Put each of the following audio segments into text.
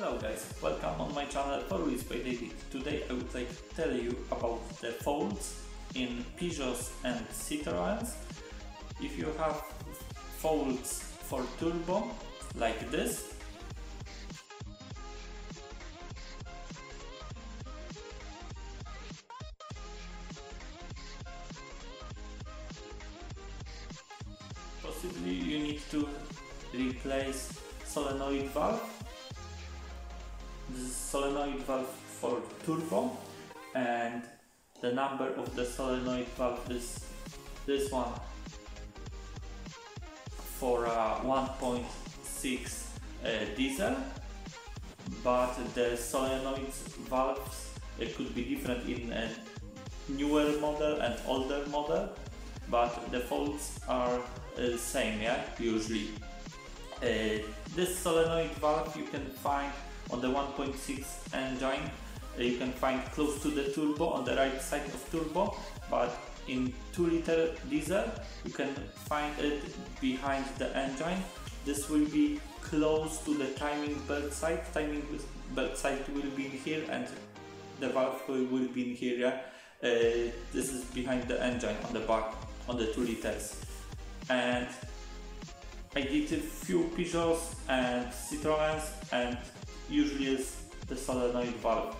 Hello guys, welcome on my channel for Release by Daily. Today I would like to tell you about the faults in Peugeots and CITROENs. If you have faults for turbo, like this, possibly you need to replace solenoid valve. This is solenoid valve for turbo, and the number of the solenoid valve is this one for 1.6 diesel, but the solenoid valves could be different in a newer model and older model, but the faults are same, yeah, usually. This solenoid valve you can find on the 1.6 engine, you can find close to the turbo on the right side of turbo, but in 2-liter diesel you can find it behind the engine. This will be close to the timing belt side. Timing belt side will be in here and the valve will be in here, yeah? This is behind the engine on the back on the 2 liters. And I did a few Peugeots and Citroens, and usually is the solenoid valve.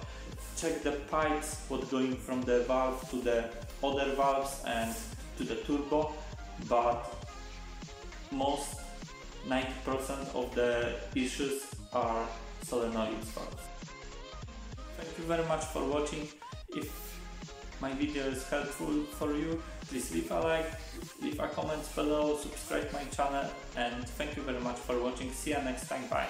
Check the pipes, what's going from the valve to the other valves and to the turbo, but most 90% of the issues are solenoid valves. Thank you very much for watching. If my video is helpful for you, please leave a like, leave a comment below, subscribe my channel, and thank you very much for watching. See you next time, bye.